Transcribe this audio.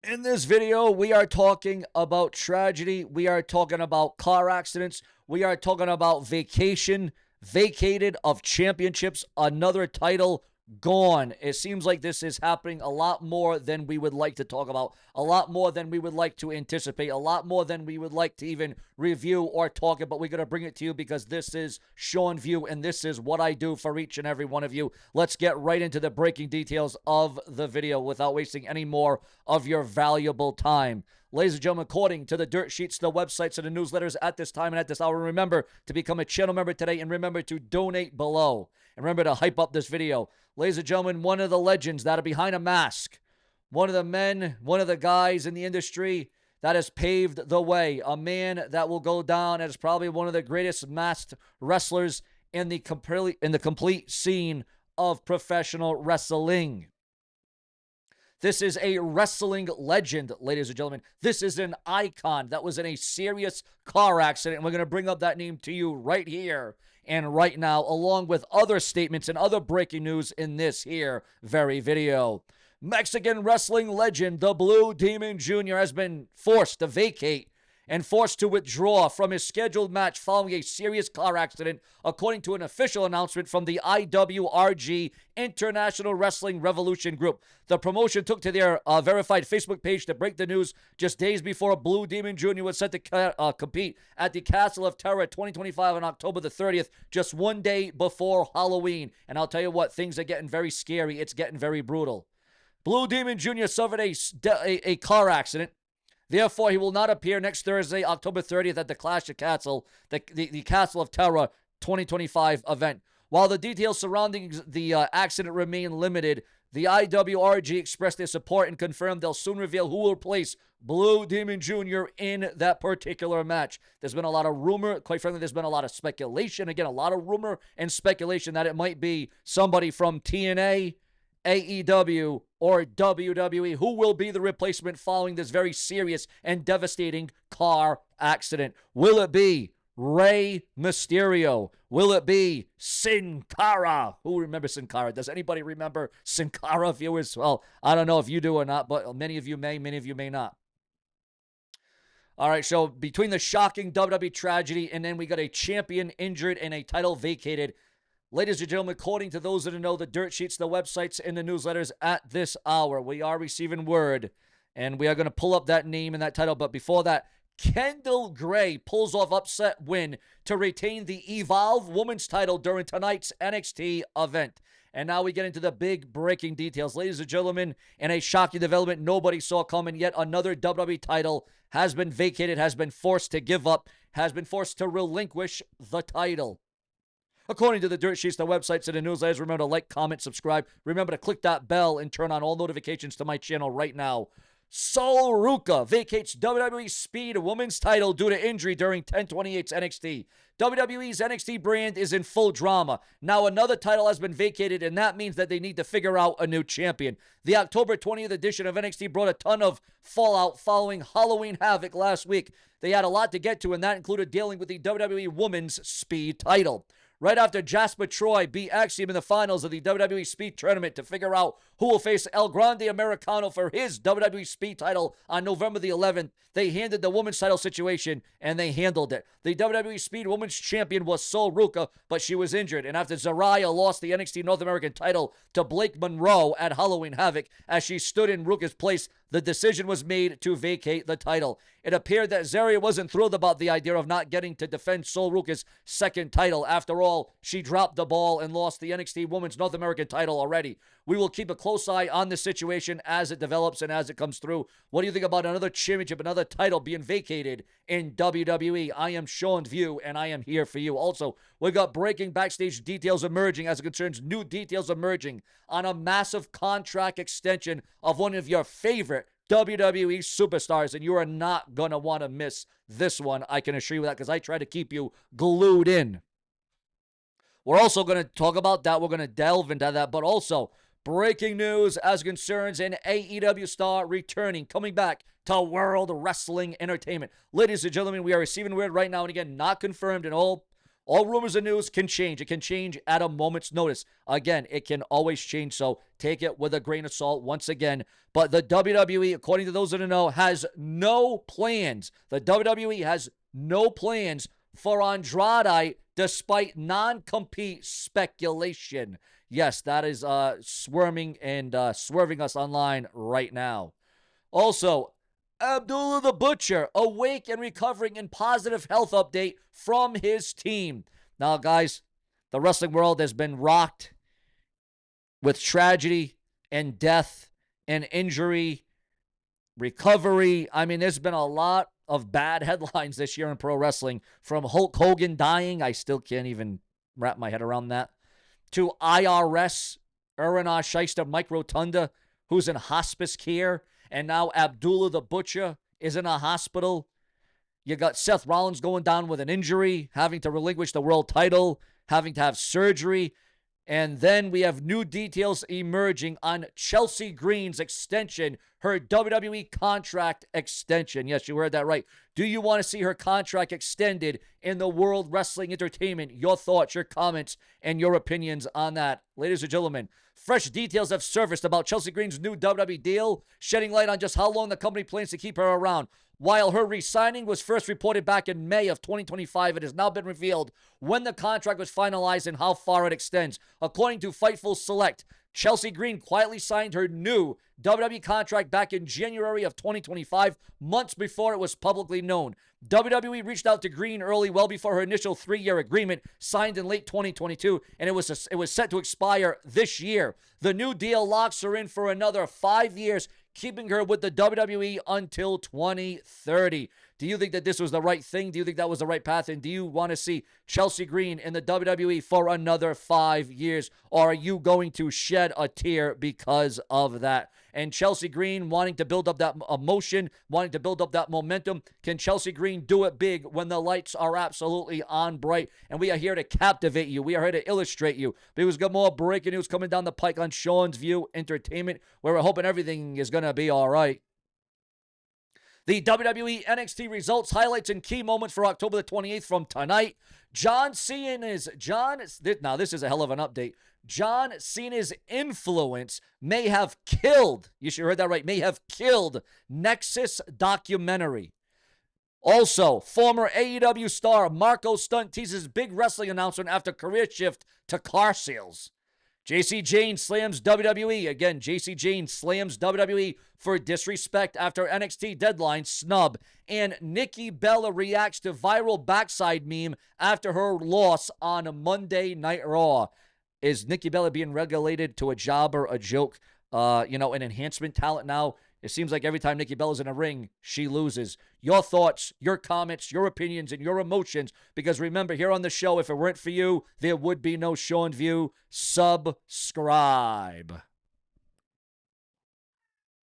In this video, we are talking about tragedy. We are talking about car accidents. We are talking about vacated of championships, another title gone. It seems like this is happening a lot more than we would like to talk about, a lot more than we would like to anticipate, a lot more than we would like to even review or talk about. We're going to bring it to you because this is Sean View, and this is what I do for each and every one of you. Let's get right into the breaking details of the video without wasting any more of your valuable time. Ladies and gentlemen, according to the dirt sheets, the websites, and the newsletters at this time and at this hour, remember to become a channel member today and remember to donate below. And remember to hype up this video. Ladies and gentlemen, one of the legends that are behind a mask, one of the men, one of the guys in the industry that has paved the way, a man that will go down as probably one of the greatest masked wrestlers in the complete scene of professional wrestling. This is a wrestling legend, ladies and gentlemen. This is an icon that was in a serious car accident, and we're going to bring up that name to you right here and right now, along with other statements and other breaking news in this here very video. Mexican wrestling legend, the Blue Demon Jr. has been forced to vacate and forced to withdraw from his scheduled match following a serious car accident, according to an official announcement from the IWRG International Wrestling Revolution Group. The promotion took to their verified Facebook page to break the news just days before Blue Demon Jr. was set to compete at the Castle of Terror 2025 on October the 30th, just one day before Halloween. And I'll tell you what, things are getting very scary. It's getting very brutal. Blue Demon Jr. suffered a car accident. Therefore, he will not appear next Thursday, October 30th, at the Clash of Castle, the Castle of Terror 2025 event. While the details surrounding the accident remain limited, the IWRG expressed their support and confirmed they'll soon reveal who will replace Blue Demon Jr. in that particular match. There's been a lot of rumor. Quite frankly, there's been a lot of speculation. Again, a lot of rumor and speculation that it might be somebody from TNA, AEW, or WWE. Who will be the replacement following this very serious and devastating car accident? Will it be Rey Mysterio? Will it be Sin Cara? Who remembers Sin Cara? Does anybody remember Sin Cara, viewers? Well, I don't know if you do or not, but many of you may not. All right, so between the shocking WWE tragedy and then we got a champion injured and a title vacated, ladies and gentlemen, according to those that know the dirt sheets, the websites, and the newsletters at this hour, we are receiving word, and we are going to pull up that name and that title. But before that, Kendall Gray pulls off upset win to retain the Evolve Women's title during tonight's NXT event. And now we get into the big breaking details. Ladies and gentlemen, in a shocking development nobody saw coming, yet another WWE title has been vacated, has been forced to give up, has been forced to relinquish the title. According to the dirt sheets, the websites, and the newsletters, remember to like, comment, subscribe. Remember to click that bell and turn on all notifications to my channel right now. Sol Ruca vacates WWE Speed Women's title due to injury during 10/28's NXT. WWE's NXT brand is in full drama. Now another title has been vacated, and that means that they need to figure out a new champion. The October 20th edition of NXT brought a ton of fallout following Halloween Havoc last week. They had a lot to get to, and that included dealing with the WWE Women's Speed title. Right after Jasper Troy beat Axiom in the finals of the WWE Speed Tournament to figure out who will face El Grande Americano for his WWE Speed title on November the 11th, they handed the women's title situation, and they handled it. The WWE Speed Women's Champion was Sol Ruca, but she was injured. And after Zariah lost the NXT North American title to Blake Monroe at Halloween Havoc, as she stood in Ruca's place, the decision was made to vacate the title. It appeared that Zariah wasn't thrilled about the idea of not getting to defend Sol Ruca's second title. After all, she dropped the ball and lost the NXT Women's North American title already. We will keep a close eye on the situation as it develops and as it comes through. What do you think about another championship, another title being vacated in WWE? I am Sean View, and I am here for you. Also, we got breaking backstage details emerging as it concerns new details emerging on a massive contract extension of one of your favorite WWE superstars, and you are not going to want to miss this one. I can assure you that because I try to keep you glued in. We're also going to talk about that. We're going to delve into that, but also breaking news as concerns an AEW star returning, coming back to World Wrestling Entertainment. Ladies and gentlemen, we are receiving word right now, and again, not confirmed and all. All rumors and news can change. It can change at a moment's notice. Again, it can always change, so take it with a grain of salt once again. But the WWE, according to those that know, has no plans. The WWE has no plans for Andrade despite non-compete speculation. Yes, that is swerving us online right now. Also, Abdullah the Butcher, awake and recovering in positive health update from his team. Now, guys, the wrestling world has been rocked with tragedy and death and injury, recovery. I mean, there's been a lot of bad headlines this year in pro wrestling, from Hulk Hogan dying. I still can't even wrap my head around that. To IRS, Aaron Shyster, Mike Rotunda, who's in hospice care. And now Abdullah the Butcher is in a hospital. You got Seth Rollins going down with an injury, having to relinquish the world title, having to have surgery. And then we have new details emerging on Chelsea Green's extension, her WWE contract extension. Yes, you heard that right. Do you want to see her contract extended in the World Wrestling Entertainment? Your thoughts, your comments, and your opinions on that. Ladies and gentlemen, fresh details have surfaced about Chelsea Green's new WWE deal, shedding light on just how long the company plans to keep her around. While her re-signing was first reported back in May of 2025, it has now been revealed when the contract was finalized and how far it extends. According to Fightful Select, Chelsea Green quietly signed her new WWE contract back in January of 2025, months before it was publicly known. WWE reached out to Green early, well before her initial 3-year agreement signed in late 2022, and it was set to expire this year. The new deal locks her in for another 5 years, keeping her with the WWE until 2030. Do you think that this was the right thing? Do you think that was the right path? And do you want to see Chelsea Green in the WWE for another 5 years? Or are you going to shed a tear because of that? And Chelsea Green wanting to build up that emotion, wanting to build up that momentum. Can Chelsea Green do it big when the lights are absolutely on bright? And we are here to captivate you. We are here to illustrate you. Because we've got more breaking news coming down the pike on Sean's View Entertainment, where we're hoping everything is going to be all right. The WWE NXT results, highlights, and key moments for October the 28th from tonight. Now this is a hell of an update. John Cena's influence may have killed, you should have heard that right, may have killed Nexus documentary. Also, former AEW star Marco Stunt teases big wrestling announcement after career shift to car sales. JC Jane slams WWE. Again, JC Jane slams WWE for disrespect after NXT deadline snub. And Nikki Bella reacts to viral backside meme after her loss on Monday Night Raw. Is Nikki Bella being regulated to a job or a joke? An enhancement talent now? It seems like every time Nikki Bella's in a ring, she loses. Your thoughts, your comments, your opinions, and your emotions. Because remember, here on the show, if it weren't for you, there would be no Sean View. Subscribe.